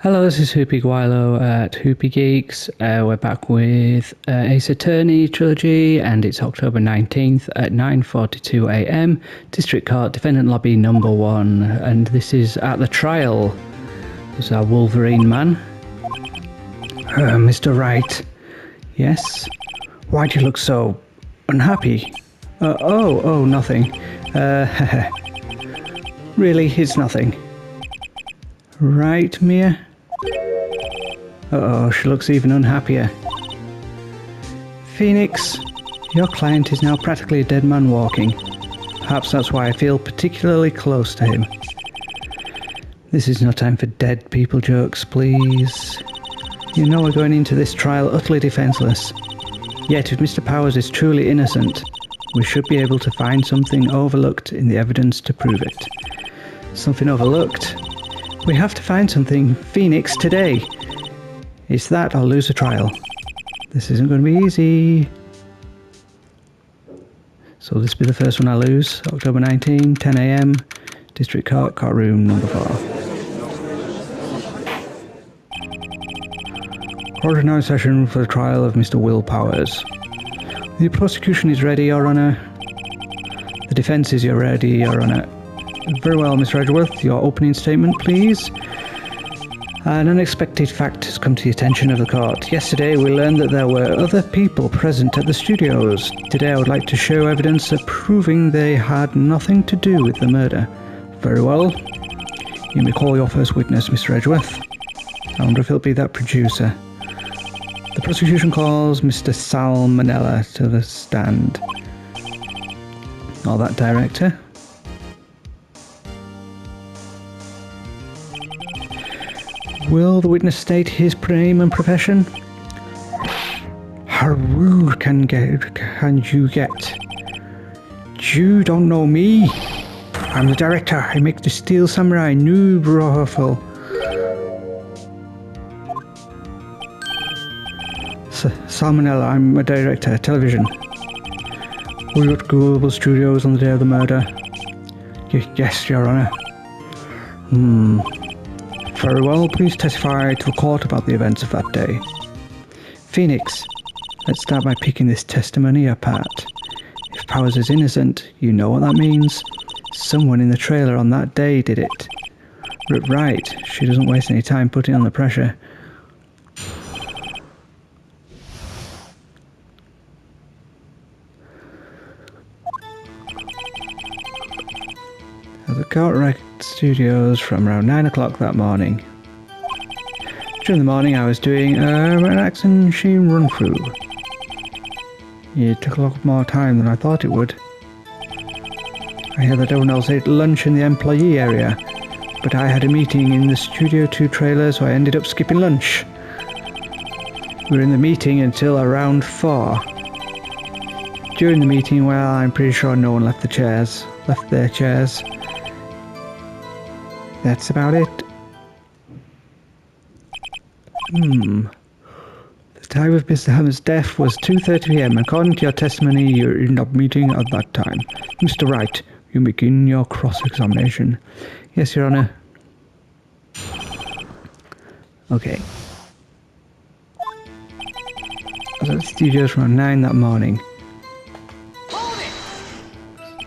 Hello, this is Hoopy Guilo at Hoopy Geeks. We're back with Ace Attorney Trilogy, and it's October 19th at 9:42 AM. District Court, Defendant Lobby number 1, and this is at the trial. This is our Wolverine man. Mr. Wright. Yes? Why do you look so unhappy? Nothing. Really, it's nothing. Right, Mia? Uh-oh, she looks even unhappier. Phoenix, your client is now practically a dead man walking. Perhaps that's why I feel particularly close to him. This is no time for dead people jokes, please. You know we're going into this trial utterly defenseless. Yet if Mr. Powers is truly innocent, we should be able to find something overlooked in the evidence to prove it. Something overlooked? We have to find something, Phoenix, today. It's that or lose a trial. This isn't going to be easy. So this will be the first one I lose. October 19, 10 AM, District Court, courtroom number 4. Court is now in session for the trial of Mr. Will Powers. The prosecution is ready, Your Honour. The defence is ready, Your Honour. Very well, Mr. Edgeworth, your opening statement, please. An unexpected fact has come to the attention of the court. Yesterday, we learned that there were other people present at the studios. Today, I would like to show evidence proving they had nothing to do with the murder. Very well. You may call your first witness, Mr. Edgeworth. I wonder if it'll be that producer. The prosecution calls Mr. Sal Manella to the stand. Or that director. Will the witness state his name and profession? Haru can you get? You don't know me. I'm the director. I make the Steel Samurai new rifle. Sal Manella, I'm a director, television. We were at Global Studios on the day of the murder. Yes, Your Honour. Very well, please testify to the court about the events of that day. Phoenix, let's start by picking this testimony apart. If Powers is innocent, you know what that means. Someone in the trailer on that day did it. Right, she doesn't waste any time putting on the pressure. The court wrecked studios from around 9 o'clock that morning. During the morning I was doing an action machine run-through. It took a lot more time than I thought it would. I heard that everyone else ate lunch in the employee area, but I had a meeting in the Studio 2 trailer, so I ended up skipping lunch. We were in the meeting until around 4. During the meeting, well, I'm pretty sure no one left their chairs. That's about it. The time of Mr. Hammer's death was 2:30 PM. According to your testimony, you're in a meeting at that time. Mr. Wright, you begin your cross-examination. Yes, Your Honour. Okay. I was at the studios around 9 that morning.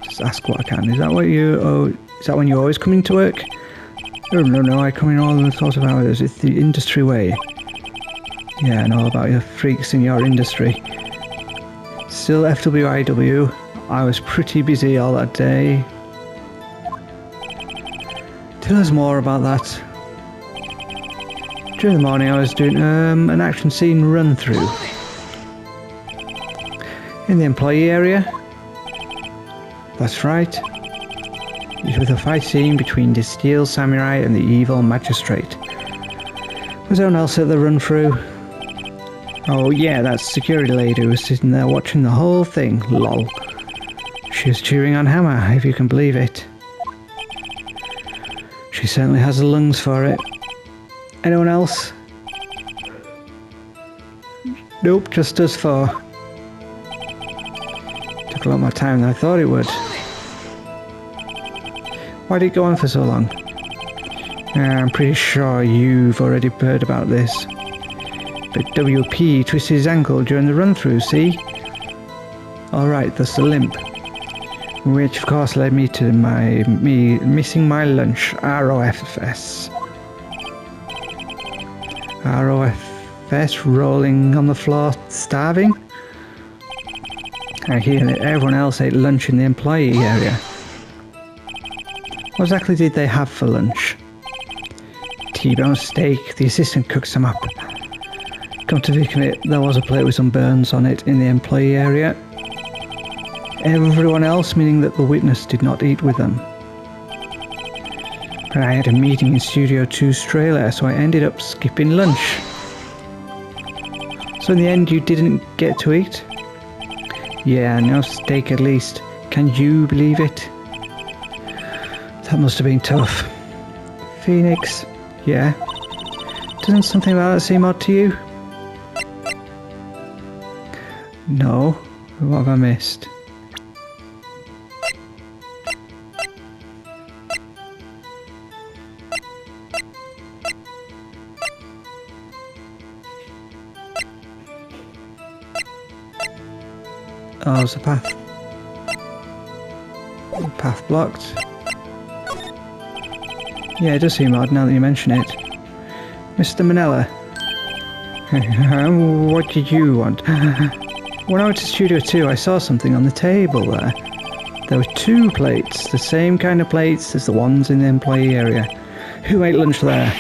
Just ask what I can. Is that when you always come into work? Oh, no, I come in all the sorts of hours. It's the industry way. Yeah, I know about your freaks in your industry. Still FWIW. I was pretty busy all that day. Tell us more about that. During the morning I was doing an action scene run-through. In the employee area? That's right. It was a fight scene between the Steel Samurai and the evil magistrate. Was anyone else at the run-through? Oh yeah, that security lady who was sitting there watching the whole thing, lol. She was cheering on Hammer, if you can believe it. She certainly has the lungs for it. Anyone else? Nope, just us 4. Took a lot more time than I thought it would. Why did it go on for so long? I'm pretty sure you've already heard about this. But WP twisted his ankle during the run-through, see? Alright, that's the limp. Which of course led me to me missing my lunch, ROFS. ROFS, rolling on the floor, starving? I hear that everyone else ate lunch in the employee area. What exactly did they have for lunch? T-bone steak, the assistant cooked some up. Come to think of it, there was a plate with some burns on it in the employee area. Everyone else, meaning that the witness did not eat with them. But I had a meeting in Studio 2's trailer, so I ended up skipping lunch. So in the end you didn't get to eat? Yeah, no steak at least. Can you believe it? That must have been tough. Phoenix, yeah? Doesn't something about that seem odd to you? No. What have I missed? Oh, it's a path. Path blocked. Yeah, it does seem odd now that you mention it. Mr. Manella. What did you want? When I went to Studio 2, I saw something on the table there. There were 2 plates, the same kind of plates as the ones in the employee area. Who ate lunch there?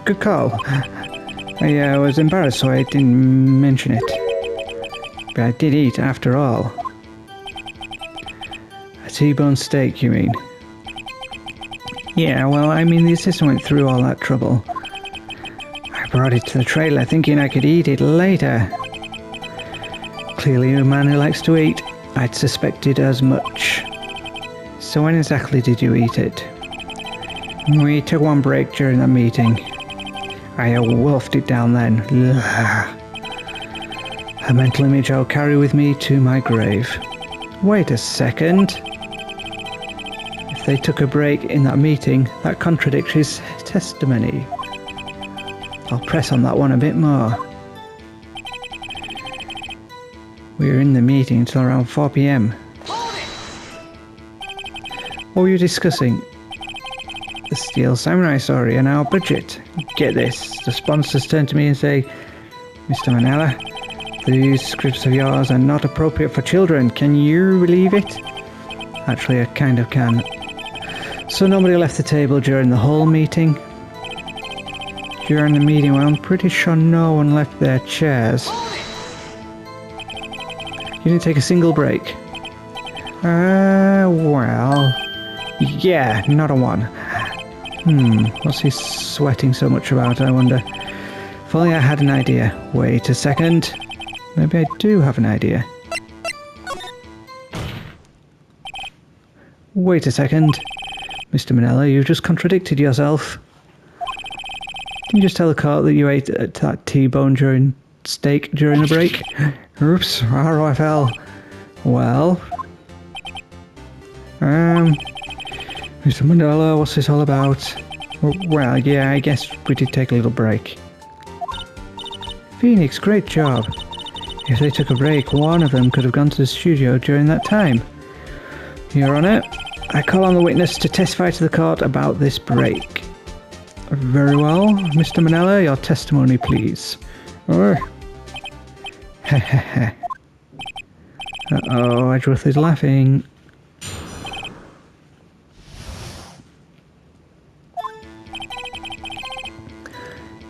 Good call. I was embarrassed, so I didn't mention it. But I did eat, after all. A T-bone steak, you mean? Yeah, well, I mean, the assistant went through all that trouble. I brought it to the trailer thinking I could eat it later. Clearly a man who likes to eat. I'd suspected as much. So when exactly did you eat it? We took one break during that meeting. I wolfed it down then. Ugh. A mental image I'll carry with me to my grave. Wait a second. If they took a break in that meeting, that contradicts his testimony. I'll press on that one a bit more. We were in the meeting until around 4 PM. What were you discussing? The Steel Samurai story and our budget. Get this, the sponsors turn to me and say, Mr. Manella, these scripts of yours are not appropriate for children. Can you believe it? Actually, I kind of can. So nobody left the table during the whole meeting? During the meeting, well, I'm pretty sure no one left their chairs. You didn't take a single break? Well... Yeah, not a one. What's he sweating so much about, I wonder? If only I had an idea. Wait a second. Maybe I do have an idea. Wait a second. Mr. Manella, you've just contradicted yourself. Can you just tell the court that you ate that T-bone steak during the break? Oops, ROFL. Well... Mr. Manella, what's this all about? Well, yeah, I guess we did take a little break. Phoenix, great job. If they took a break, one of them could have gone to the studio during that time. Your Honour, I call on the witness to testify to the court about this break. Very well, Mr. Manella, your testimony, please. Hehehe. Uh-oh, Edgeworth is laughing.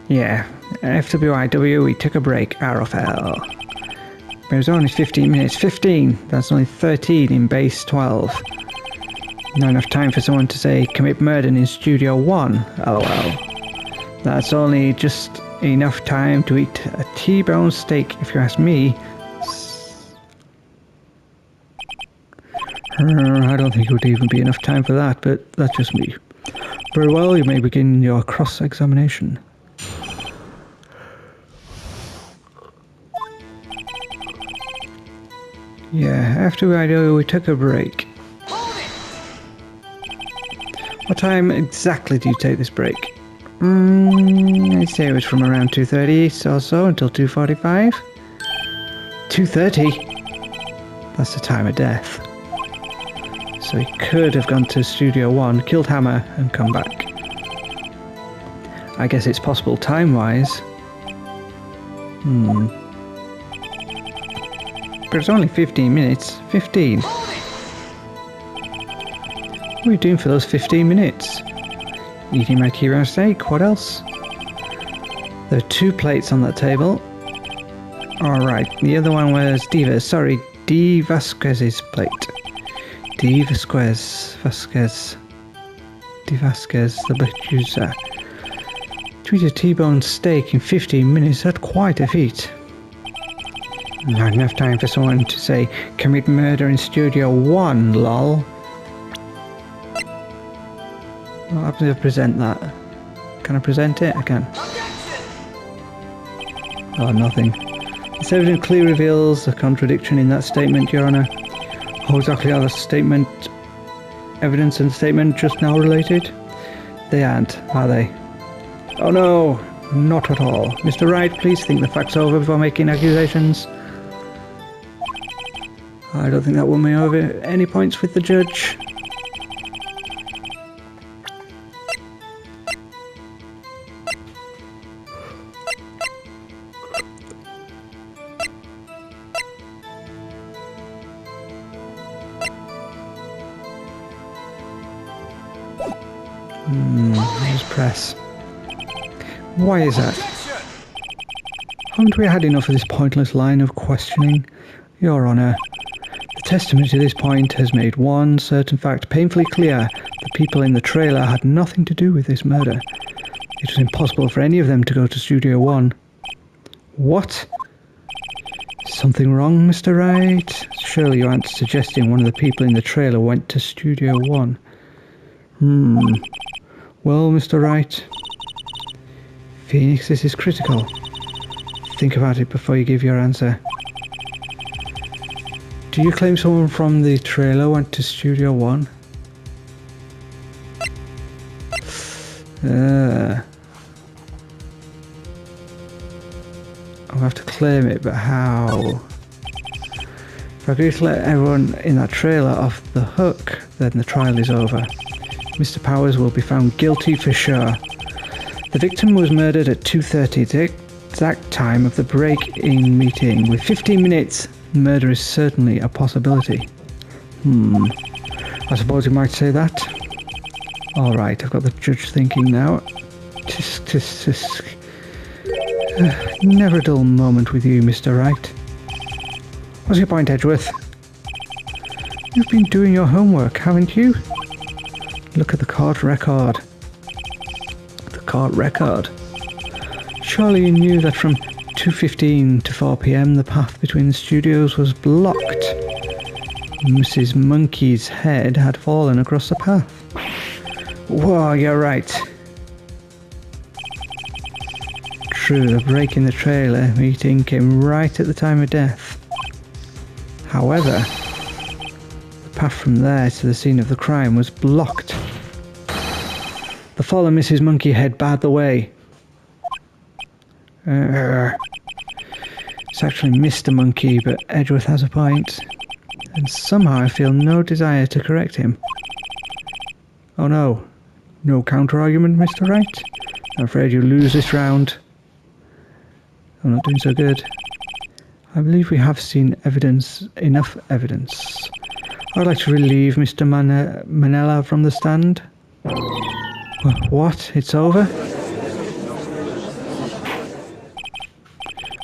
Yeah, FWIW, we took a break, RFL. But it was only 15 minutes. 15! That's only 13 in base 12. Not enough time for someone to say, commit murder in Studio 1, LOL. That's only just enough time to eat a T-bone steak, if you ask me. I don't think it would even be enough time for that, but that's just me. Very well, you may begin your cross-examination. Yeah, after we took a break. What time exactly do you take this break? I'd say it was from around 2:30 or so until 2:45. 2:30? That's the time of death. So he could have gone to Studio 1, killed Hammer, and come back. I guess it's possible time-wise. But it's only 15 minutes. 15. What are you doing for those 15 minutes? Eating my T-bone steak. What else? There are 2 plates on that table. Alright, the other one was D Vasquez's plate. D Vasquez, the producer. To eat a T-bone steak in 15 minutes, that's quite a feat. Not enough time for someone to say, commit murder in Studio 1, lol. What happens if I present that? Can I present it? I can. Oh, nothing. This evidence clearly reveals a contradiction in that statement, Your Honour. How exactly are the statement, evidence and statement just now related? They aren't, are they? Oh no, not at all. Mr. Wright, please think the facts over before making accusations. I don't think that won me over any points with the judge. There's press. Why is that? Haven't we had enough of this pointless line of questioning? Your Honour, the testimony to this point has made one certain fact painfully clear. The people in the trailer had nothing to do with this murder. It was impossible for any of them to go to Studio 1. What? Something wrong, Mr. Wright? Surely you aren't suggesting one of the people in the trailer went to Studio 1. Well, Mr. Wright, Phoenix, this is critical. Think about it before you give your answer. Do you claim someone from the trailer went to Studio 1? I'll have to claim it, but how? If I could just let everyone in that trailer off the hook, then the trial is over. Mr. Powers will be found guilty for sure. The victim was murdered at 2:30, the exact time of the break-in meeting. With 15 minutes, murder is certainly a possibility. I suppose you might say that. Alright, I've got the judge thinking now. Tisk. Never a dull moment with you, Mr. Wright. What's your point, Edgeworth? You've been doing your homework, haven't you? Look at the court record. The court record. Surely you knew that from 2:15 to 4 p.m. the path between the studios was blocked. Mrs. Monkey's head had fallen across the path. Whoa, you're right. True, the break in the trailer meeting came right at the time of death. However, the path from there to the scene of the crime was blocked. The fallen Mrs. Monkeyhead barred the way. It's actually Mr. Monkey, but Edgeworth has a point. And somehow I feel no desire to correct him. Oh no. No counter-argument, Mr. Wright? I'm afraid you lose this round. I'm not doing so good. I believe we have seen evidence, enough evidence. I'd like to relieve Mr. Manella from the stand. What? It's over?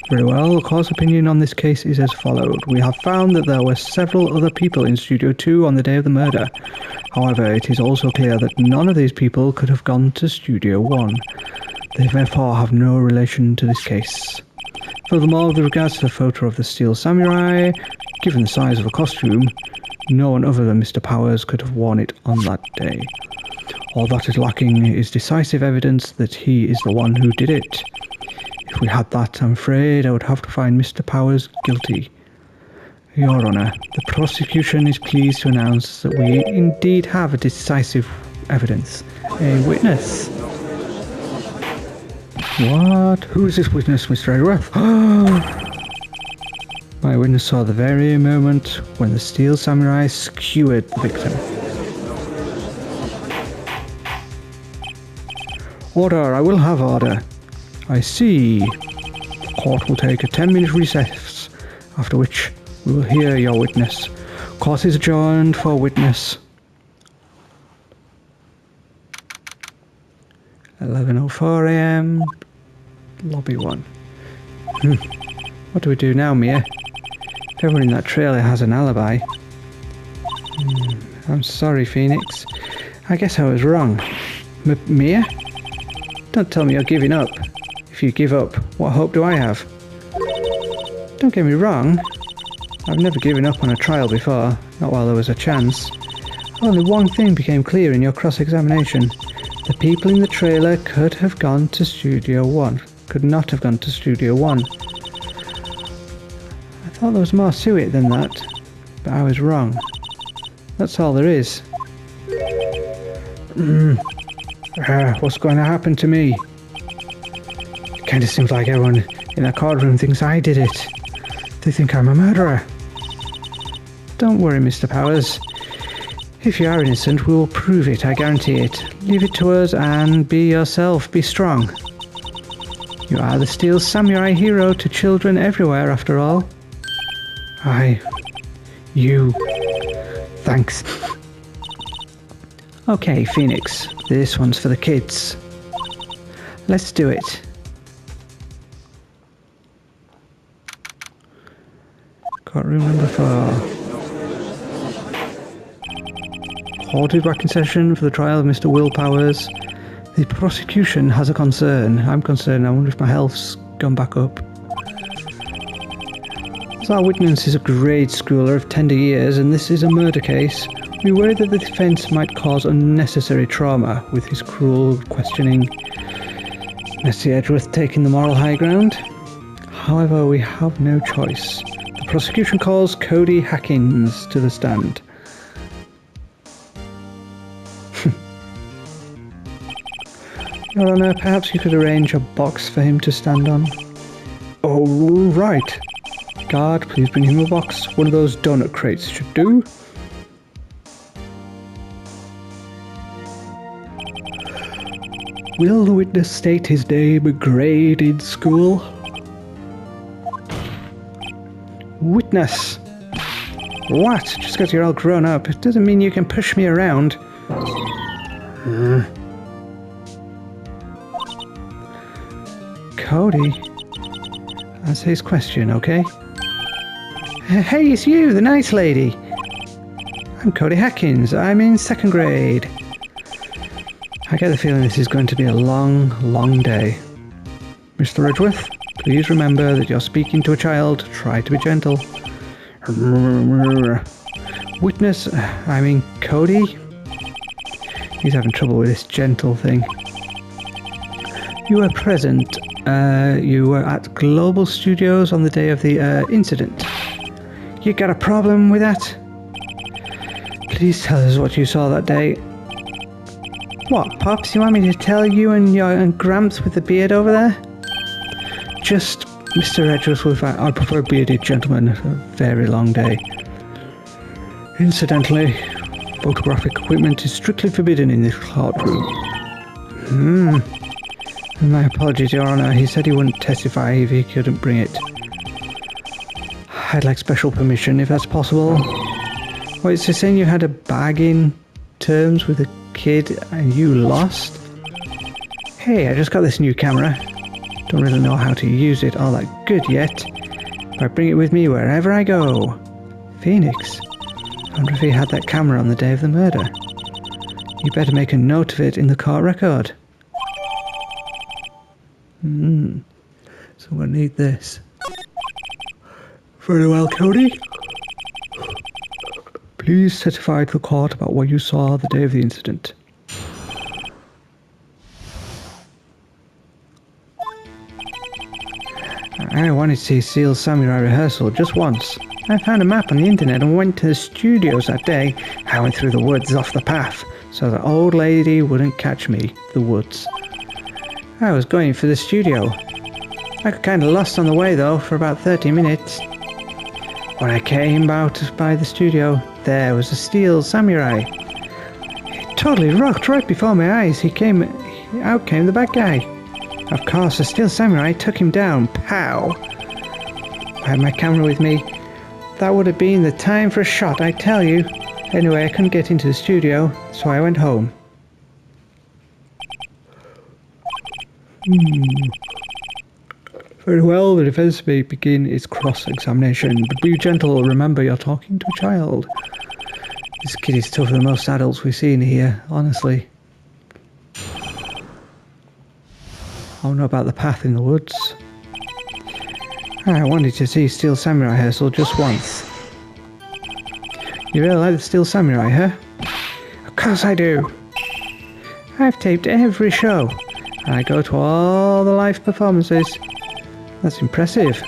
Very well, the court's opinion on this case is as followed. We have found that there were several other people in Studio 2 on the day of the murder. However, it is also clear that none of these people could have gone to Studio 1. They therefore have no relation to this case. Furthermore, with regards to the photo of the Steel Samurai, given the size of the costume, no one other than Mr. Powers could have worn it on that day. All that is lacking is decisive evidence that he is the one who did it. If we had that, I'm afraid I would have to find Mr. Powers guilty. Your Honour, the prosecution is pleased to announce that we indeed have a decisive evidence. A witness. What? Who is this witness, Mr. Edgeworth? My witness saw the very moment when the steel samurai skewered the victim. Order, I will have order. I see. The court will take a 10-minute recess, after which we will hear your witness. Court is adjourned for witness. 11:04 a.m. Lobby 1. What do we do now, Mia? If everyone in that trailer has an alibi. I'm sorry, Phoenix. I guess I was wrong. Mia? Don't tell me you're giving up. If you give up, what hope do I have? Don't get me wrong. I've never given up on a trial before, not while there was a chance. Only one thing became clear in your cross-examination. The people in the trailer could have gone to Studio 1. Could not have gone to Studio 1. I thought there was more to it than that, but I was wrong. That's all there is. What's going to happen to me? It kind of seems like everyone in the courtroom thinks I did it. They think I'm a murderer. Don't worry, Mr. Powers. If you are innocent, we will prove it, I guarantee it. Leave it to us and be yourself, be strong. You are the Steel Samurai hero to children everywhere, after all. You. Thanks. Okay, Phoenix, this one's for the kids. Let's do it. Courtroom number 4. Court is back in session for the trial of Mr. Will Powers. The prosecution has a concern. I'm concerned. I wonder if my health's gone back up. As our witness is a grade schooler of tender years, and this is a murder case, we worry that the defence might cause unnecessary trauma with his cruel questioning. Mr. Edgeworth taking the moral high ground. However, we have no choice. The prosecution calls Cody Hackins to the stand. Your Honour, perhaps you could arrange a box for him to stand on. Oh, right. Guard, please bring him a box. One of those donut crates should do. Will the witness state his name and grade in school? Witness! What? Just because you're all grown up, it doesn't mean you can push me around. Cody? That's his question, okay? Hey, it's you, the nice lady. I'm Cody Hackins. I'm in 2nd grade. I get the feeling this is going to be a long, long day. Mr. Edgeworth, please remember that you're speaking to a child. Try to be gentle. Witness, I mean Cody? He's having trouble with this gentle thing. You were present. You were at Global Studios on the day of the incident. You got a problem with that? Please tell us what you saw that day. What, Pops? You want me to tell you and Gramps with the beard over there? Just Mr. Edgeworth, I prefer bearded gentlemen. A very long day. Incidentally, photographic equipment is strictly forbidden in this courtroom. My apologies, Your Honour. He said he wouldn't testify if he couldn't bring it. I'd like special permission, if that's possible. What, is he saying you had a bargain terms with a kid and you lost? Hey, I just got this new camera. Don't really know how to use it all that good yet, but I bring it with me wherever I go. Phoenix? I wonder if he had that camera on the day of the murder. You better make a note of it in the court record. So we'll need this. Very well, Cody. Please testify to the court about what you saw the day of the incident. I wanted to see Steel Samurai rehearsal just once. I found a map on the internet and went to the studios that day. I went through the woods off the path, so the old lady wouldn't catch me. The woods. I was going for the studio. I got kind of lost on the way though for about 30 minutes. When I came out by the studio, there was a steel samurai. He totally rocked right before my eyes. Out came the bad guy. Of course, the steel samurai took him down. Pow! I had my camera with me. That would have been the time for a shot, I tell you. Anyway, I couldn't get into the studio, so I went home. Very well, the defense may begin its cross-examination, but be gentle, remember you're talking to a child. This kid is tougher than most adults we've seen here, honestly. I don't know about the path in the woods. I wanted to see Steel Samurai rehearsal just once. You really like the Steel Samurai, huh? Of course I do. I've taped every show, and I go to all the live performances. That's impressive.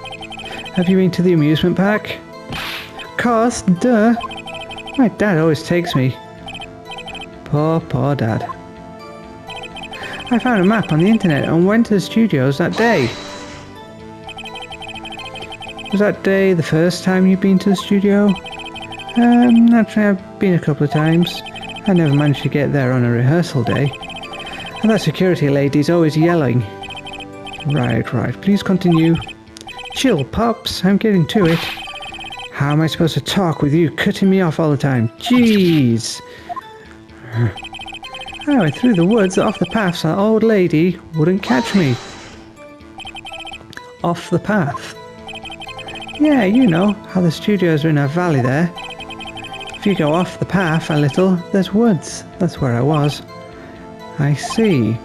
Have you been to the amusement park? Of course, duh. My dad always takes me. Poor dad. I found a map on the internet and went to the studios that day. Was that day the first time you've been to the studio? Actually, I've been a couple of times. I never managed to get there on a rehearsal day. And that security lady's always yelling. Right. Please continue. Chill, Pops. I'm getting to it. How am I supposed to talk with you cutting me off all the time? Jeez. I went through the woods off the path so that old lady wouldn't catch me. Off the path? Yeah, you know how the studios are in a valley there. If you go off the path a little, there's woods. That's where I was. I see.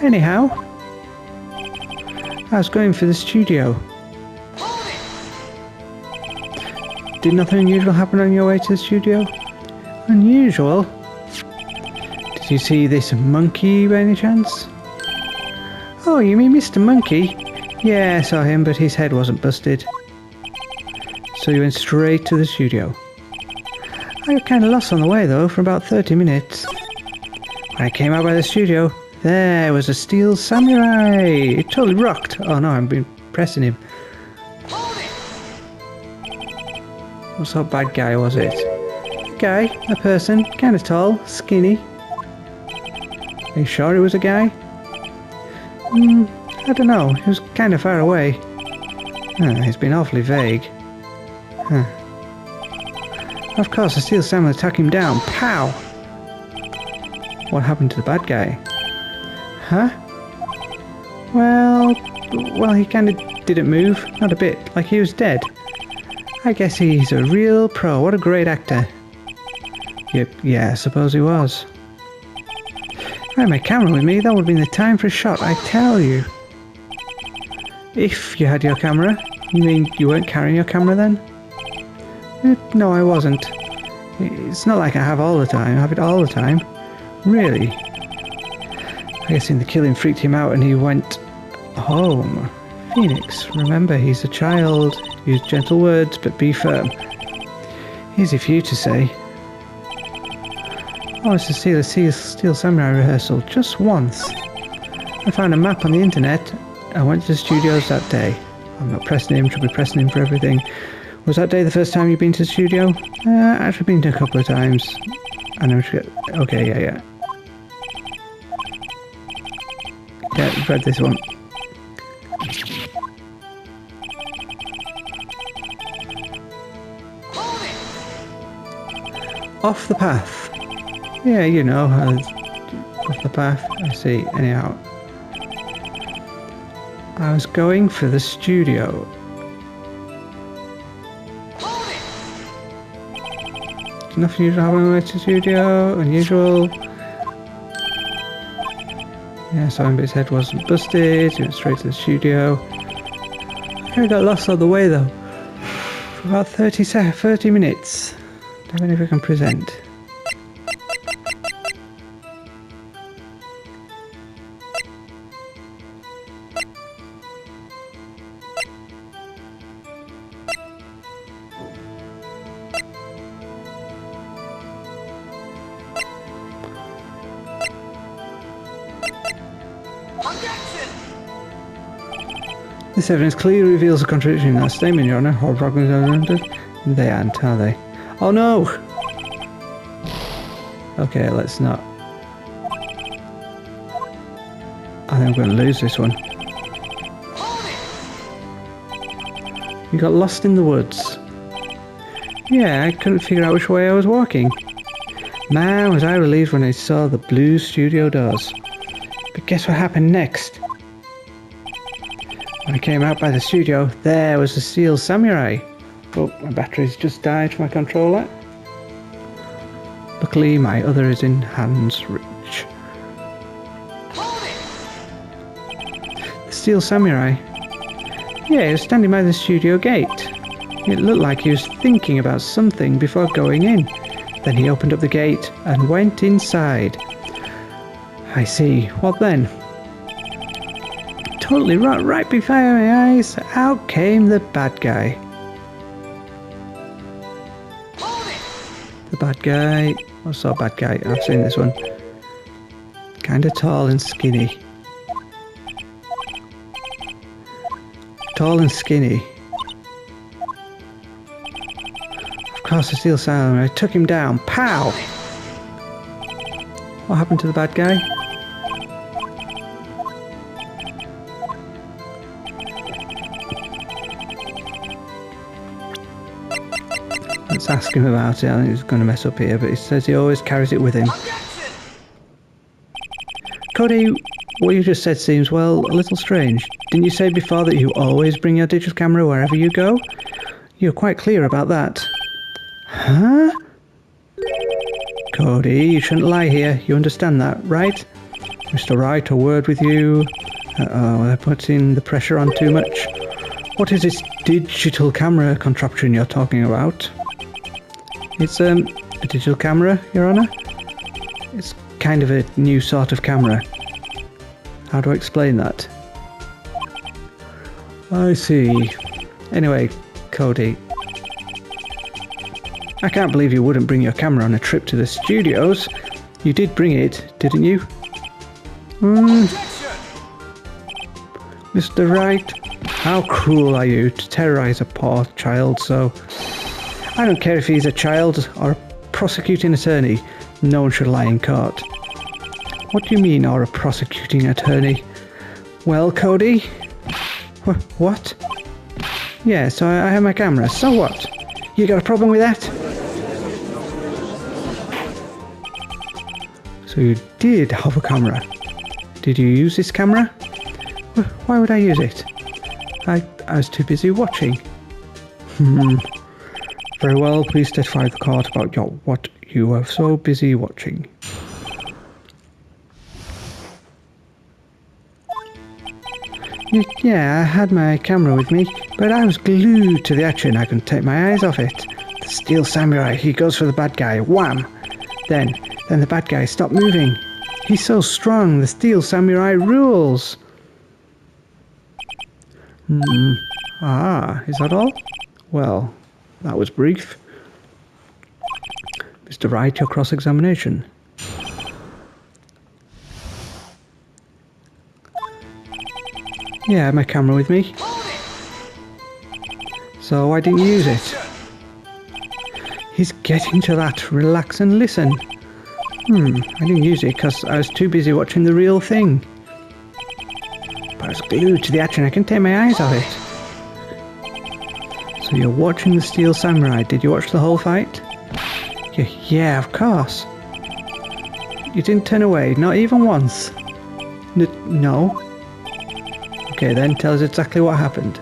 Anyhow, I was going for the studio. Did nothing unusual happen on your way to the studio? Unusual? Did you see this monkey by any chance? Oh, you mean Mr. Monkey? Yeah, I saw him, but his head wasn't busted. So you went straight to the studio. I got kind of lost on the way though for about 30 minutes. When I came out by the studio, there was a steel samurai. It totally rocked. Oh no, I've been pressing him. What sort of bad guy was it? A guy, a person, kind of tall, skinny. Are you sure it was a guy? I don't know. He was kind of far away. He's been awfully vague. Of course, the steel samurai took him down. Pow! What happened to the bad guy? Huh? Well, he kind of didn't move. Not a bit. Like he was dead. I guess he's a real pro. What a great actor. Yep, yeah, I suppose he was. I had my camera with me. That would have been the time for a shot, I tell you. If you had your camera? You mean you weren't carrying your camera then? No, I wasn't. It's not like I have all the time. I have it all the time. Really? I guess the killing freaked him out and he went home. Phoenix, remember he's a child. Use gentle words, but be firm. Easy for you to say. I wanted to see the Steel Samurai rehearsal just once. I found a map on the internet. I went to the studios that day. I'm not pressing him, should be pressing him for everything. Was that day the first time you've been to the studio? Actually been to a couple of times. I know. Okay, yeah. Yeah, you've read this one. Off the path. Yeah, you know, off the path. I see. Anyhow, I was going for the studio. Nothing unusual happening on the way to the studio. Unusual. Yeah, so his head wasn't busted. He went straight to the studio. I got lost all the way though. For about 30 minutes. Don't know if I can present. This evidence clearly reveals a contradiction in that statement, Your Honor. Or they aren't, are they? Oh no! Okay, let's not. I think I'm going to lose this one. You got lost in the woods. Yeah, I couldn't figure out which way I was walking. Man, was I relieved when I saw the blue studio doors. But guess what happened next? When I came out by the studio, there was the Steel Samurai. Oh, my battery's just died for my controller. Luckily, my other is in hand's reach. The Steel Samurai? Yeah, he was standing by the studio gate. It looked like he was thinking about something before going in. Then he opened up the gate and went inside. I see. What then? Totally right before my eyes, out came the bad guy. The bad guy... I saw a bad guy. I've seen this one. Kinda tall and skinny. Tall and skinny. Of course, the Steel Samurai took him down. Pow! What happened to the bad guy? Let's ask him about it. I think he's going to mess up here, but he says he always carries it with him. Cody, what you just said seems, well, a little strange. Didn't you say before that you always bring your digital camera wherever you go? You're quite clear about that. Huh? Cody, you shouldn't lie here. You understand that, right? Mr. Wright, a word with you. Uh-oh, I put in the pressure on too much. What is this digital camera contraption you're talking about? It's a digital camera, Your Honor. It's kind of a new sort of camera. How do I explain that? I see. Anyway, Cody. I can't believe you wouldn't bring your camera on a trip to the studios. You did bring it, didn't you? Mr. Wright, how cruel are you to terrorize a poor child so... I don't care if he's a child or a prosecuting attorney. No one should lie in court. What do you mean, or a prosecuting attorney? Well, Cody? What? Yeah, so I have my camera. So what? You got a problem with that? So you did have a camera. Did you use this camera? Why would I use it? I was too busy watching. Very well, please testify to the court about what you were so busy watching. Yeah, I had my camera with me, but I was glued to the action. I couldn't take my eyes off it. The Steel Samurai, he goes for the bad guy. Wham! Then the bad guy stopped moving. He's so strong, the Steel Samurai rules. Ah, is that all? Well, that was brief. Mr. Wright, your cross-examination. Yeah, I had my camera with me. So why didn't you use it? He's getting to that. Relax and listen. I didn't use it because I was too busy watching the real thing. But I was glued to the action. I couldn't take my eyes off it. So you're watching the Steel Samurai. Did you watch the whole fight? Yeah, of course. You didn't turn away, not even once. No. Okay, then tell us exactly what happened.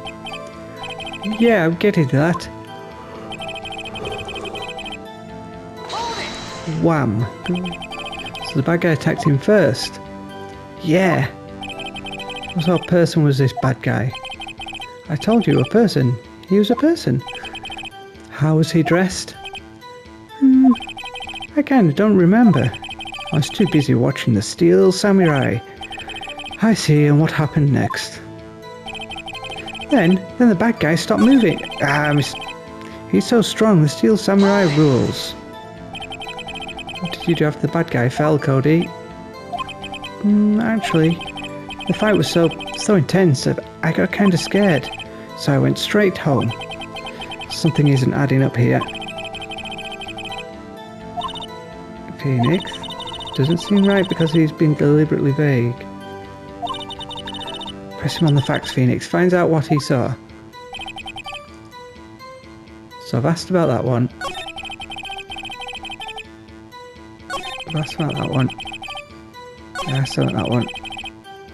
Yeah, I'm getting to that. Wham. So the bad guy attacked him first. Yeah. What sort of person was this bad guy? I told you, a person. He was a person. How was he dressed? I kind of don't remember. I was too busy watching the Steel Samurai. I see, and what happened next? Then the bad guy stopped moving. He's so strong, the Steel Samurai rules. What did you do after the bad guy fell, Cody? Actually, the fight was so intense that I got kind of scared, so I went straight home. Something isn't adding up here. Phoenix? Doesn't seem right because he's been deliberately vague. Press him on the facts, Phoenix. Finds out what he saw. So I've asked about that one. I've asked about that one. I asked about that one.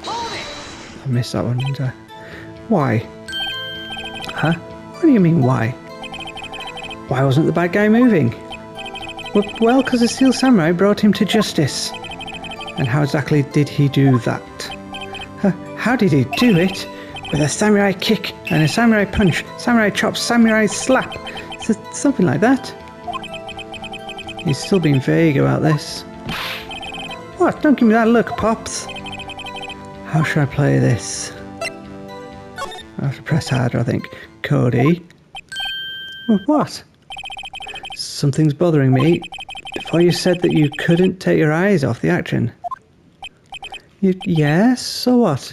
I missed that one, didn't I? Why? Huh? What do you mean, why? Why wasn't the bad guy moving? Well, because the Steel Samurai brought him to justice. And how exactly did he do that? How did he do it? With a samurai kick and a samurai punch, samurai chop, samurai slap. Something like that. He's still being vague about this. What? Don't give me that look, Pops. How should I play this? I have to press harder, I think. Cody? What? Something's bothering me. Before you said that you couldn't take your eyes off the action. Yes? So what?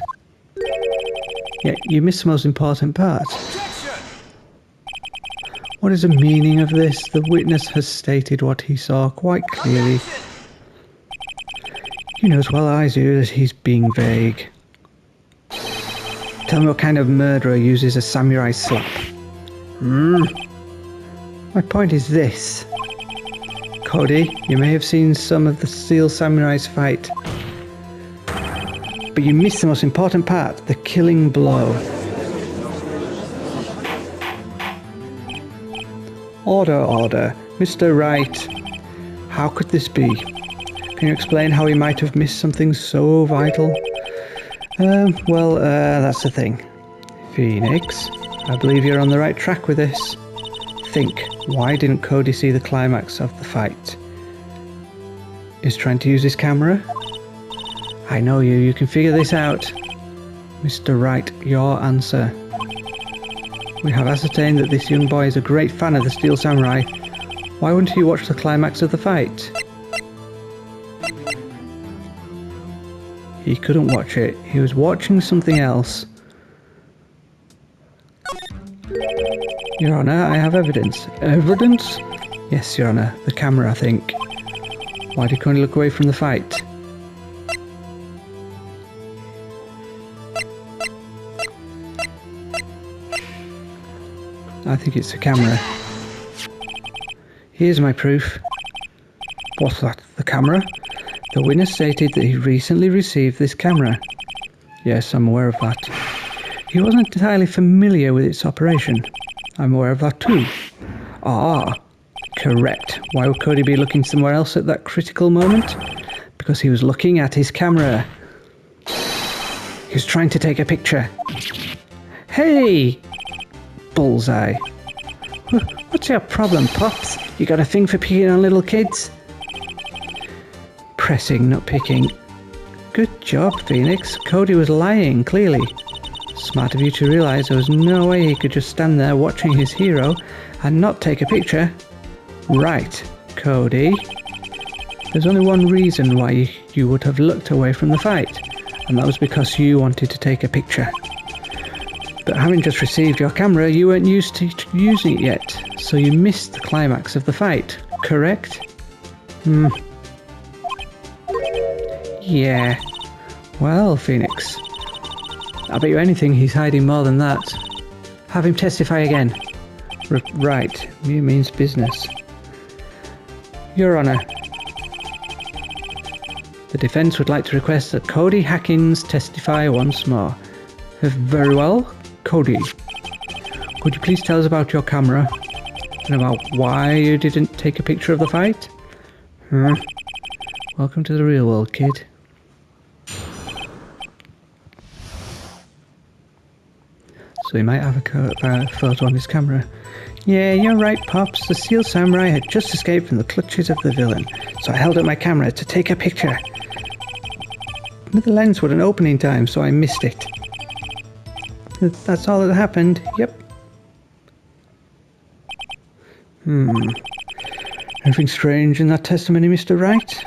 Yeah, you missed the most important part. What is the meaning of this? The witness has stated what he saw quite clearly. You know as well as I do that he's being vague. Tell me what kind of murderer uses a samurai slap. My point is this. Cody, you may have seen some of the Steel Samurai's fight, but you missed the most important part, the killing blow. Order. Mr. Wright. How could this be? Can you explain how he might have missed something so vital? That's the thing. Phoenix, I believe you're on the right track with this. Think, why didn't Cody see the climax of the fight? Is trying to use his camera? I know you can figure this out. Mr. Wright, your answer. We have ascertained that this young boy is a great fan of the Steel Samurai. Why wouldn't he watch the climax of the fight? He couldn't watch it. He was watching something else. Your Honour, I have evidence. Evidence? Yes, Your Honour. The camera, I think. Why did Cody look away from the fight? I think it's the camera. Here's my proof. What's that? The camera? The witness stated that he recently received this camera. Yes, I'm aware of that. He wasn't entirely familiar with its operation. I'm aware of that too. Ah, correct. Why would Cody be looking somewhere else at that critical moment? Because he was looking at his camera. He was trying to take a picture. Hey! Bullseye. What's your problem, Pops? You got a thing for picking on little kids? Pressing, not picking. Good job, Phoenix. Cody was lying, clearly. Smart of you to realise there was no way he could just stand there watching his hero and not take a picture. Right, Cody. There's only one reason why you would have looked away from the fight, and that was because you wanted to take a picture. But having just received your camera, you weren't used to using it yet, so you missed the climax of the fight, correct? Yeah. Well, Phoenix, I bet you anything he's hiding more than that. Have him testify again. Right, you means business. Your Honour, the defence would like to request that Cody Hackins testify once more. Very well, Cody. Could you please tell us about your camera and about why you didn't take a picture of the fight? Welcome to the real world, kid. So he might have a photo on his camera. Yeah, you're right, Pops. The Steel Samurai had just escaped from the clutches of the villain, so I held up my camera to take a picture. But the lens wouldn't open in time, so I missed it. That's all that happened. Yep. Anything strange in that testimony, Mr. Wright?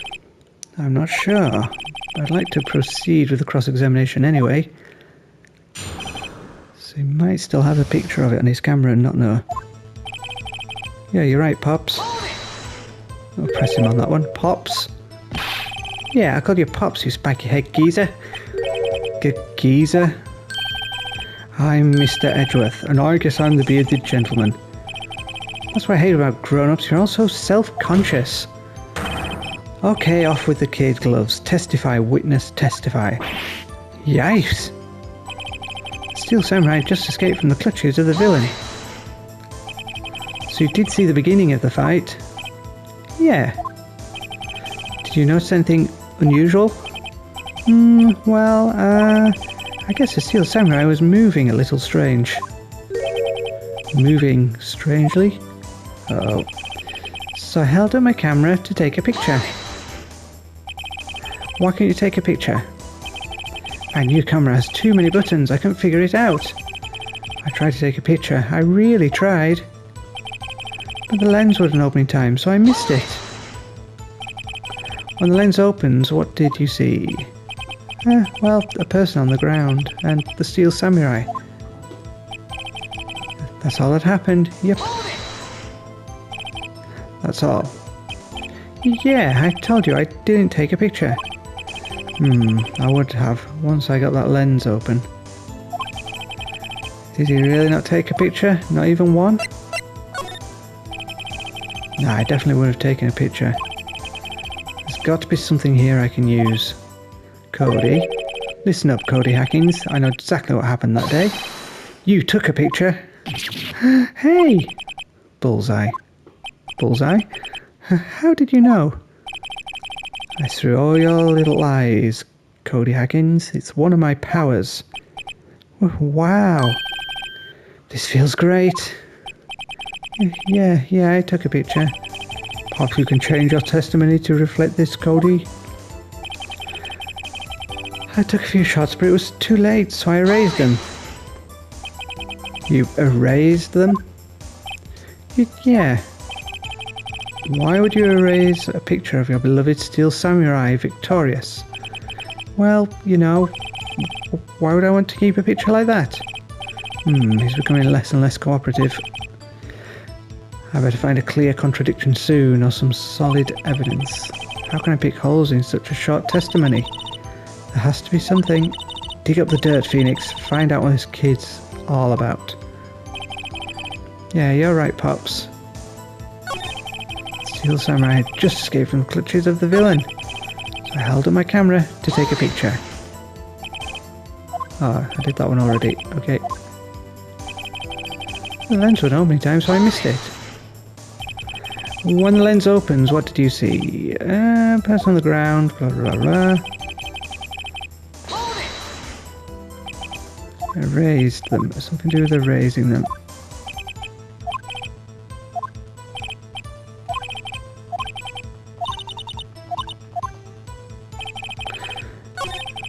I'm not sure, but I'd like to proceed with the cross-examination anyway. So he might still have a picture of it on his camera and not know. Yeah, you're right, Pops. I'll press him on that one. Pops. Yeah, I called you Pops, you spiky head geezer. Geezer. I'm Mr. Edgeworth, and I guess I'm the bearded gentleman. That's what I hate about grown-ups, you're all so self-conscious. Okay, off with the kid gloves. Testify, witness, testify. Yikes! Steel Samurai just escaped from the clutches of the villain. So you did see the beginning of the fight? Yeah. Did you notice anything unusual? Well, I guess the Steel Samurai was moving a little strange. Moving strangely? Uh-oh. So I held up my camera to take a picture. Why can't you take a picture? My new camera has too many buttons, I couldn't figure it out. I tried to take a picture, I really tried. But the lens wouldn't open in time, so I missed it. When the lens opens, what did you see? Well, a person on the ground, and the Steel Samurai. That's all that happened, yep. That's all. Yeah, I told you I didn't take a picture. I would have, once I got that lens open. Did he really not take a picture? Not even one? No, I definitely would have taken a picture. There's got to be something here I can use. Cody. Listen up, Cody Hackins. I know exactly what happened that day. You took a picture. Hey! Bullseye. Bullseye? How did you know? I threw all your little lies, Cody Hackins. It's one of my powers. Wow. This feels great. Yeah, I took a picture. Perhaps you can change your testimony to reflect this, Cody. I took a few shots, but it was too late, so I erased them. You erased them? Yeah. Why would you erase a picture of your beloved Steel Samurai victorious? Well, you know, why would I want to keep a picture like that? He's becoming less and less cooperative. I better find a clear contradiction soon, or some solid evidence. How can I pick holes in such a short testimony? There has to be something. Dig up the dirt, Phoenix. Find out what this kid's all about. Yeah, you're right, Pops. Steel Samurai had just escaped from the clutches of the villain. So I held up my camera to take a picture. Oh, I did that one already. Okay. The lens wouldn't open in time, so I missed it. When the lens opens, what did you see? Person on the ground, blah blah blah. Erased them. Something to do with erasing them.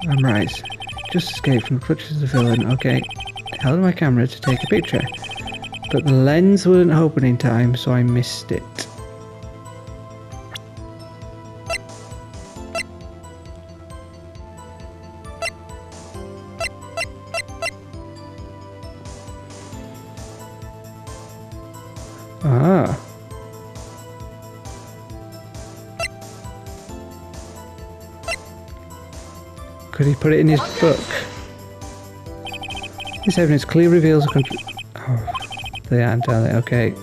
I'm right. Just escaped from the clutches of the villain. Okay. Held my camera to take a picture. But the lens wouldn't open in time, so I missed it. Ah. Could he put it in his book? This evidence clearly reveals a oh, they aren't, are they? Okay.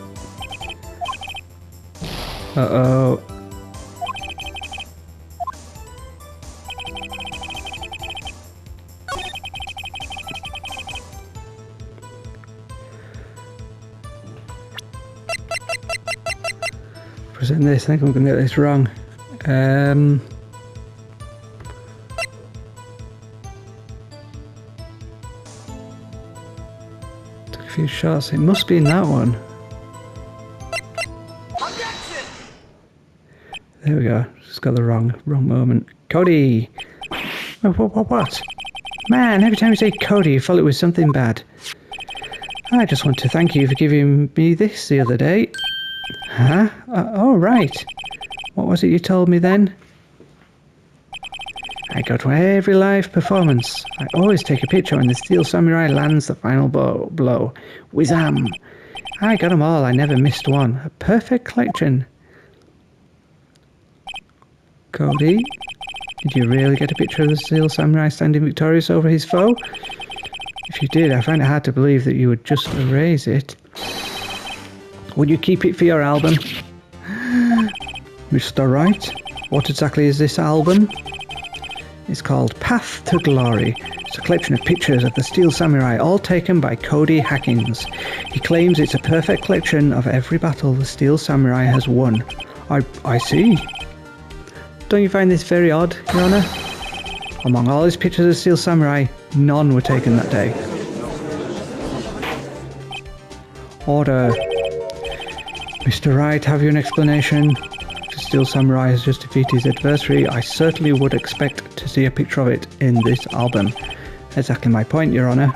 Uh-oh. Present this. I think I'm going to get this wrong. Took a few shots. It must be in that one. There we go. Just got the wrong moment. Cody! What? Man, every time you say Cody, you follow it with something bad. I just want to thank you for giving me this the other day. Huh? Oh, right. What was it you told me then? I go to every live performance. I always take a picture when the Steel Samurai lands the final blow. Whizam! I got them all. I never missed one. A perfect collection. Cody, did you really get a picture of the Steel Samurai standing victorious over his foe? If you did, I find it hard to believe that you would just erase it. Would you keep it for your album? Mr. Wright, what exactly is this album? It's called Path to Glory. It's a collection of pictures of the Steel Samurai, all taken by Cody Hackins. He claims it's a perfect collection of every battle the Steel Samurai has won. I see. Don't you find this very odd, Your Honour? Among all his pictures of Steel Samurai, none were taken that day. Order. Mr. Wright, have you an explanation? If the Steel Samurai has just defeated his adversary, I certainly would expect to see a picture of it in this album. Exactly my point, Your Honour.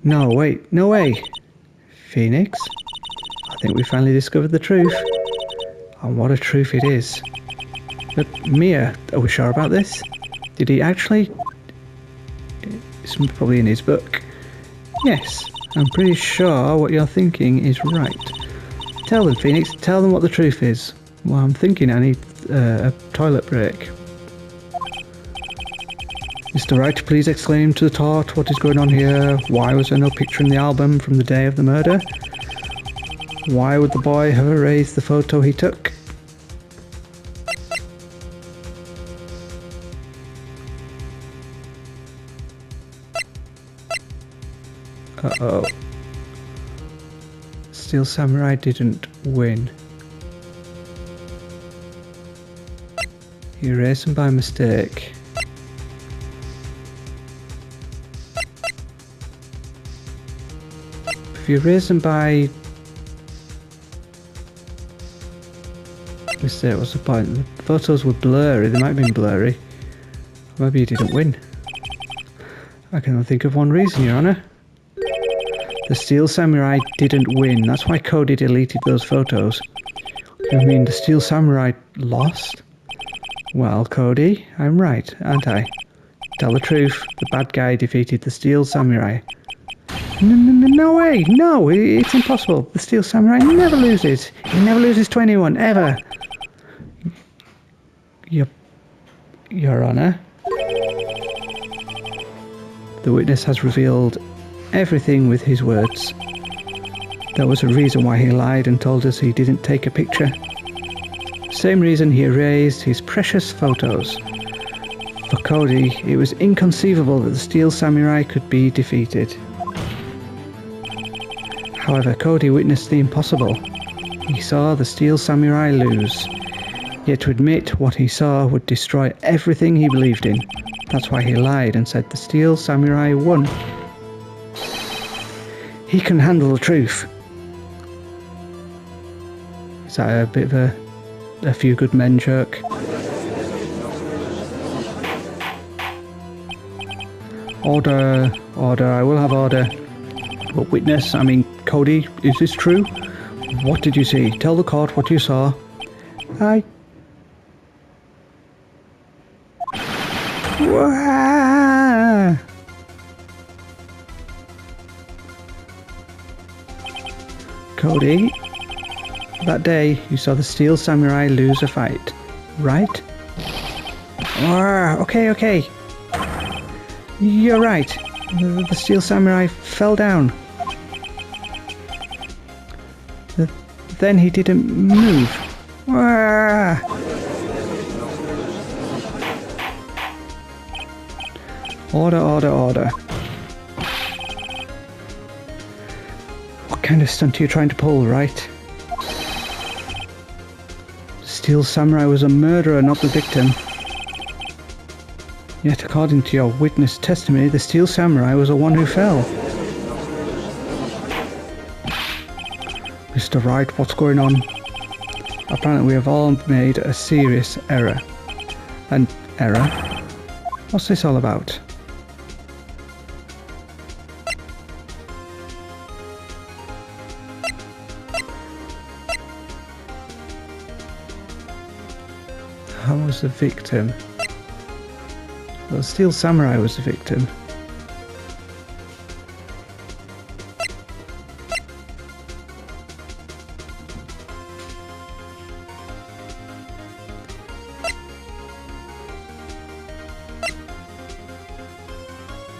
No, wait, no way. Phoenix, I think we finally discovered the truth. And what a truth it is. But Mia, are we sure about this? Did he actually... It's probably in his book. Yes, I'm pretty sure what you're thinking is right. Tell them, Phoenix, tell them what the truth is. Well, I'm thinking I need a toilet break. Mr. Wright, please explain to the Tort what is going on here. Why was there no picture in the album from the day of the murder? Why would the boy have erased the photo he took? Uh-oh. Steel Samurai didn't win. He erased them by mistake. If you erase them by mistake, what's the point? The photos were blurry, they might have been blurry. Maybe he didn't win. I can only think of one reason, Your Honour. The Steel Samurai didn't win, that's why Cody deleted those photos. You mean the Steel Samurai lost? Well, Cody, I'm right, aren't I? Tell the truth, the bad guy defeated the Steel Samurai. No way, no, it's impossible. The Steel Samurai never loses. He never loses to anyone, ever. Your Honour. The witness has revealed everything with his words. There was a reason why he lied and told us he didn't take a picture. Same reason he erased his precious photos. For Cody, it was inconceivable that the Steel Samurai could be defeated. However, Cody witnessed the impossible. He saw the Steel Samurai lose. Yet to admit what he saw would destroy everything he believed in. That's why he lied and said the Steel Samurai won. He can handle the truth. Is that a bit of a few good men joke? Order, order, I will have order. But witness, I mean Cody, is this true? What did you see? Tell the court what you saw. Wah! Cody, that day you saw the Steel Samurai lose a fight, right? Okay. You're right. The Steel Samurai fell down. Then he didn't move. Order. What kind of stunt are you trying to pull, right? Steel Samurai was a murderer, not the victim. Yet according to your witness testimony, the Steel Samurai was the one who fell. Mr. Wright, what's going on? Apparently we have all made a serious error. An error? What's this all about? Hammer was the victim. Well, Steel Samurai was the victim.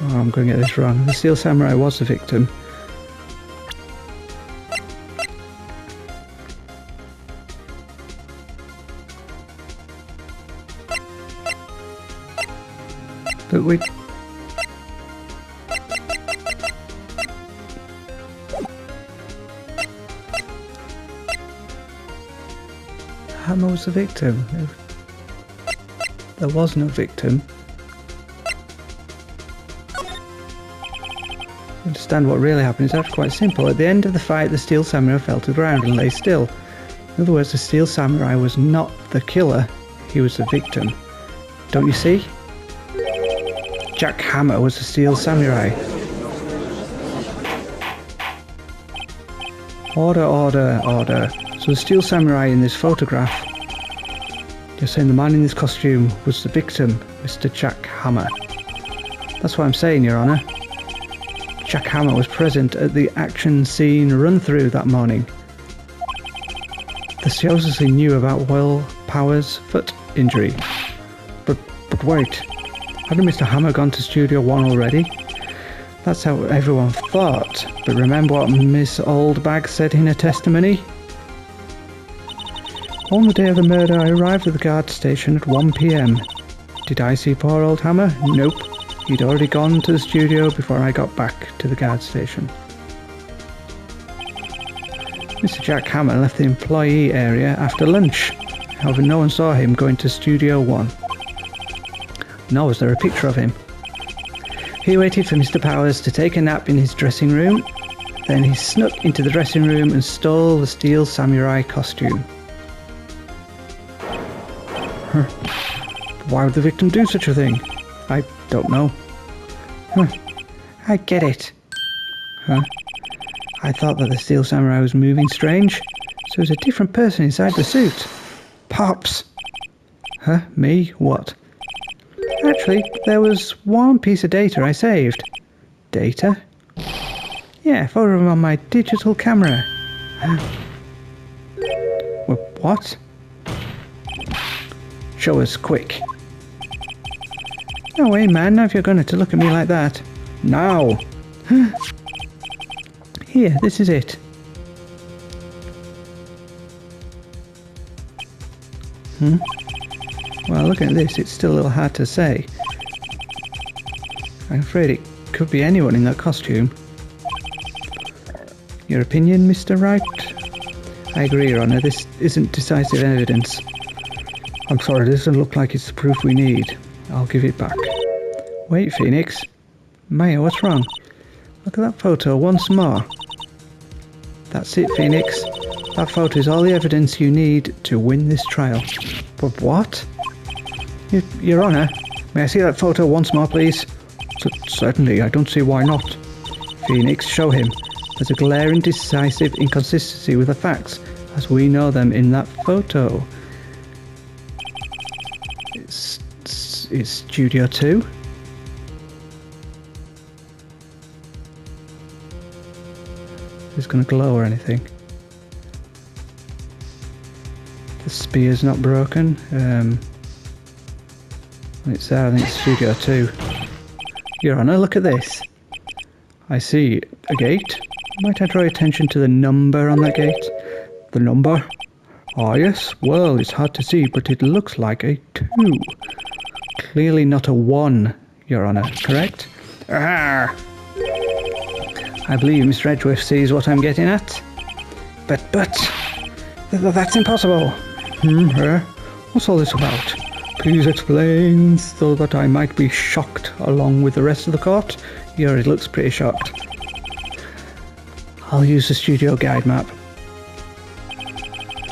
Oh, I'm going to get this wrong. The Steel Samurai was the victim. But we... Hammer was the victim. There was no victim. Understand what really happened is actually quite simple. At the end of the fight, the Steel Samurai fell to the ground and lay still. In other words, the Steel Samurai was not the killer, he was the victim. Don't you see? Jack Hammer was the Steel Samurai. Order, order, order. So the Steel Samurai in this photograph, you're saying the man in this costume was the victim, Mr. Jack Hammer. That's what I'm saying, Your Honour. Jack Hammer was present at the action scene run-through that morning. The Seosuke knew about Will Power's foot injury. But wait, hadn't Mr. Hammer gone to Studio 1 already? That's how everyone thought. But remember what Miss Oldbag said in her testimony? On the day of the murder, I arrived at the guard station at 1 PM. Did I see poor old Hammer? Nope. He'd already gone to the studio before I got back to the guard station. Mr. Jack Hammer left the employee area after lunch. However, no one saw him going to Studio 1. Nor was there a picture of him. He waited for Mr. Powers to take a nap in his dressing room. Then he snuck into the dressing room and stole the Steel Samurai costume. Why would the victim do such a thing? I don't know. I get it. I thought that the Steel Samurai was moving strange, so it was a different person inside the suit. Pops! Me? What? Actually, there was one piece of data I saved. Data? Yeah, photo of him on my digital camera. What? Show us, quick. No way, man, if you're going to look at me like that. Now! Here, this is it. Well, looking at this, it's still a little hard to say. I'm afraid it could be anyone in that costume. Your opinion, Mr. Wright? I agree, Your Honour, this isn't decisive evidence. I'm sorry, this doesn't look like it's the proof we need. I'll give it back. Wait, Phoenix. Maya, what's wrong? Look at that photo once more. That's it, Phoenix. That photo is all the evidence you need to win this trial. But what? Your Honour, may I see that photo once more, please? Certainly, I don't see why not. Phoenix, show him. There's a glaring, decisive inconsistency with the facts, as we know them in that photo. It's Studio 2? It's going to glow or anything. The spear's not broken. It's there, I think it's Studio 2. Your Honour, look at this. I see a gate. Might I draw your attention to the number on that gate? The number? Oh yes, well, it's hard to see, but it looks like a 2. Clearly not a 1, Your Honour, correct? Arrgh. I believe Mr. Edgeworth sees what I'm getting at. But, that's impossible. What's all this about? Please explain, so that I might be shocked along with the rest of the court. He already looks pretty shocked. I'll use the studio guide map.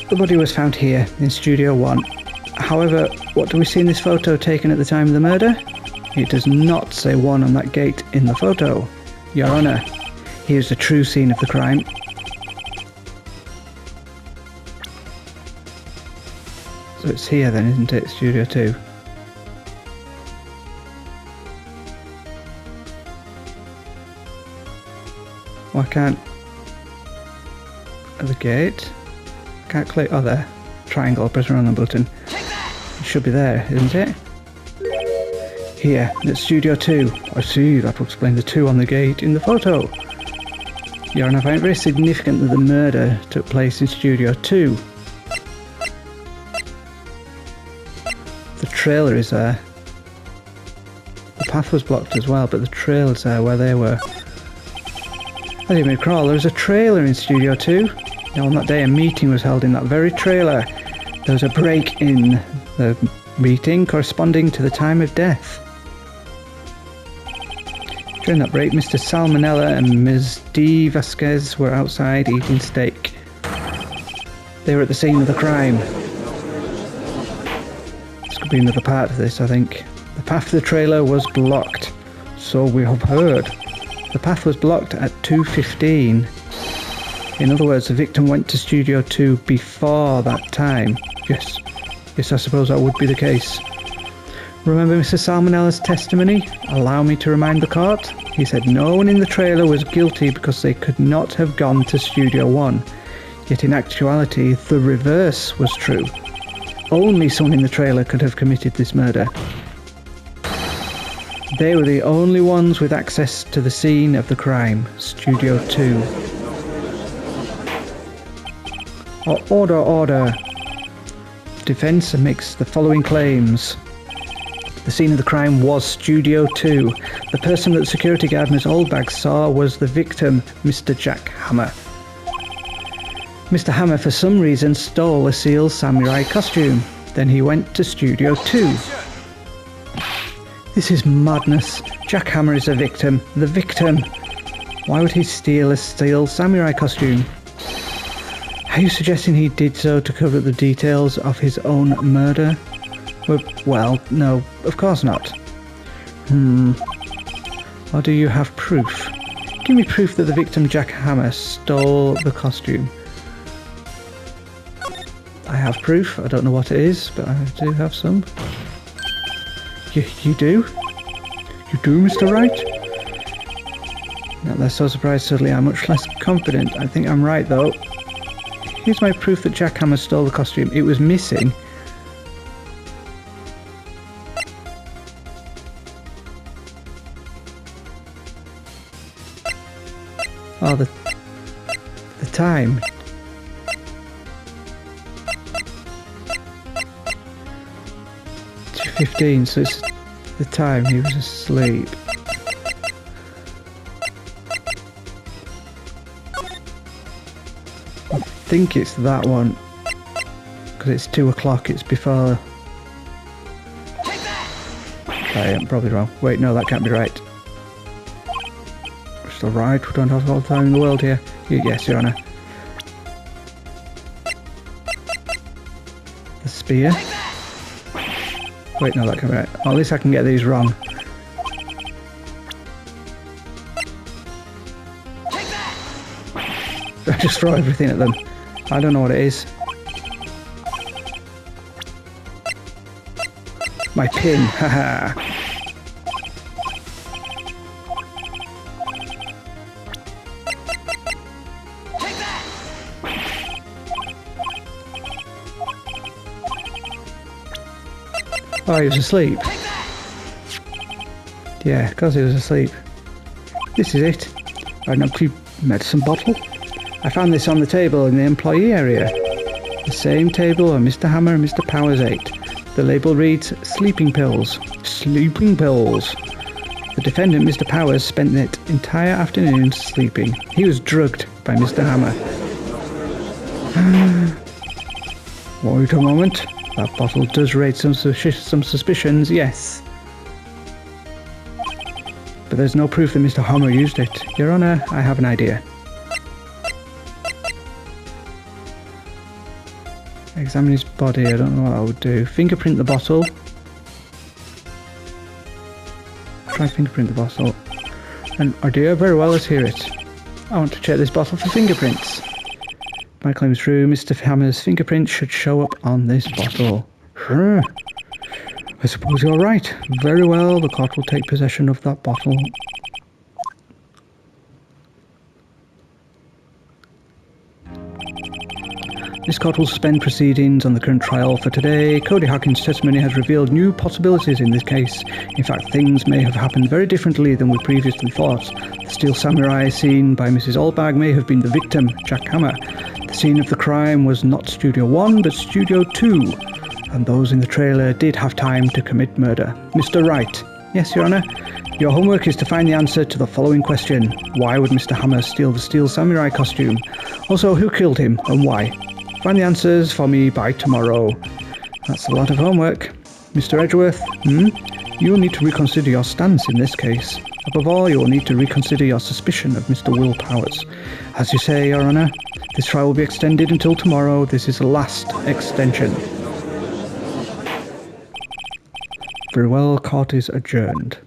The body was found here, in Studio 1. However, what do we see in this photo taken at the time of the murder? It does not say 1 on that gate in the photo. Your Honour, here's the true scene of the crime. So it's here then, isn't it? Studio 2. Why can't... the gate? I can't click... oh, there. Triangle, press around the button. It should be there, isn't it? Here, it's Studio 2. I see, that will explain the 2 on the gate in the photo. Your Honor, I find it very significant that the murder took place in Studio 2. The trailer is there. The path was blocked as well, but the trailer's there where they were. I didn't even recall, there was a trailer in Studio 2. Now, on that day, a meeting was held in that very trailer. There was a break in the meeting corresponding to the time of death. During that break, Mr. Sal Manella and Ms. D. Vasquez were outside eating steak. They were at the scene of the crime. This could be another part of this, I think. The path to the trailer was blocked. So we have heard. The path was blocked at 2:15. In other words, the victim went to Studio 2 before that time. Yes, I suppose that would be the case. Remember Mr. Sal Manella's testimony? Allow me to remind the court. He said no one in the trailer was guilty because they could not have gone to Studio 1. Yet in actuality, the reverse was true. Only someone in the trailer could have committed this murder. They were the only ones with access to the scene of the crime, Studio 2. Order. Defense makes the following claims. The scene of the crime was Studio 2. The person that the security guard Ms. Oldbag saw was the victim, Mr. Jack Hammer. Mr. Hammer, for some reason, stole a Seal samurai costume. Then he went to Studio 2. This is madness. Jack Hammer is a victim. The victim. Why would he steal a Seal samurai costume? Are you suggesting he did so to cover up the details of his own murder? Well, no, of course not. Or do you have proof? Give me proof that the victim Jack Hammer stole the costume. I have proof. I don't know what it is, but I do have some. You do? You do, Mr. Wright? Now, they're so surprised suddenly I'm much less confident. I think I'm right, though. Here's my proof that Jack Hammer stole the costume. It was missing. Oh, the time. .15, so it's the time he was asleep. I think it's that one. Because it's 2 o'clock, it's before... I am probably wrong. Wait, no, that can't be right. We're still right, we don't have all the time in the world here. Yes, Your Honour. The spear. Wait, no, that can't be right. Well, at least I can get these wrong. I just throw everything at them. I don't know what it is. My pin, haha. Oh, he was asleep. Yeah, because he was asleep. This is it. An empty medicine bottle. I found this on the table in the employee area. The same table where Mr. Hammer and Mr. Powers ate. The label reads, sleeping pills. Sleeping pills. The defendant, Mr. Powers, spent the entire afternoon sleeping. He was drugged by Mr. Hammer. Wait a moment. That bottle does raise some suspicions, yes. But there's no proof that Mr. Hammer used it. Your Honour, I have an idea. Examine his body, I don't know what I would do. Fingerprint the bottle. Try fingerprint the bottle. And I do very well, let's hear it. I want to check this bottle for fingerprints. My claim is true, Mr. Hammer's fingerprint should show up on this bottle. Sure. I suppose you're right. Very well, the court will take possession of that bottle. This court will suspend proceedings on the current trial for today. Cody Harkin's testimony has revealed new possibilities in this case. In fact, things may have happened very differently than we previously thought. The steel samurai seen by Mrs. Oldbag may have been the victim, Jack Hammer. The scene of the crime was not Studio 1, but Studio 2. And those in the trailer did have time to commit murder. Mr. Wright. Yes, Your Honour. Your homework is to find the answer to the following question. Why would Mr. Hammer steal the steel samurai costume? Also, who killed him and why? Find the answers for me by tomorrow. That's a lot of homework. Mr. Edgeworth, you will need to reconsider your stance in this case. Above all, you will need to reconsider your suspicion of Mr. Will Powers. As you say, Your Honour, this trial will be extended until tomorrow. This is the last extension. Very well, court is adjourned.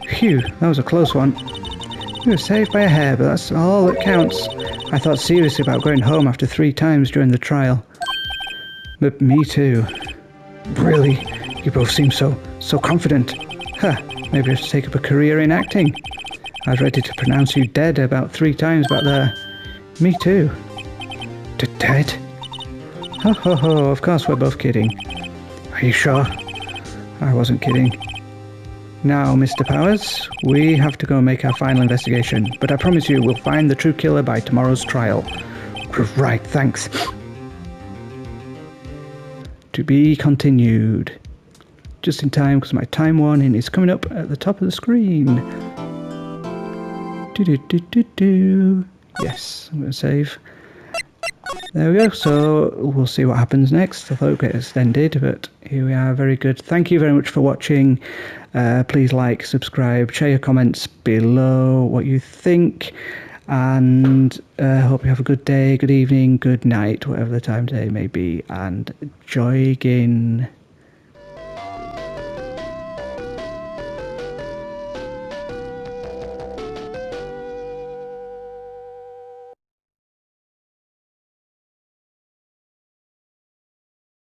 Phew, that was a close one. You were saved by a hair, but that's all that counts. I thought seriously about going home after 3 times during the trial. But me too. Really? You both seem so confident. Huh, maybe I have to take up a career in acting. I was ready to pronounce you dead about 3 times back there. Me too. Dead? Ho ho ho, of course we're both kidding. Are you sure? I wasn't kidding. Now, Mr. Powers, we have to go make our final investigation, but I promise you we'll find the true killer by tomorrow's trial. Right, thanks. To be continued. Just in time, because my time warning is coming up at the top of the screen. Yes, I'm going to save. There we go, so we'll see what happens next. I thought it would get extended, but here we are, very good. Thank you very much for watching. Please like, subscribe, share your comments below what you think, and hope you have a good day, good evening, good night, whatever the time today may be, and joy again.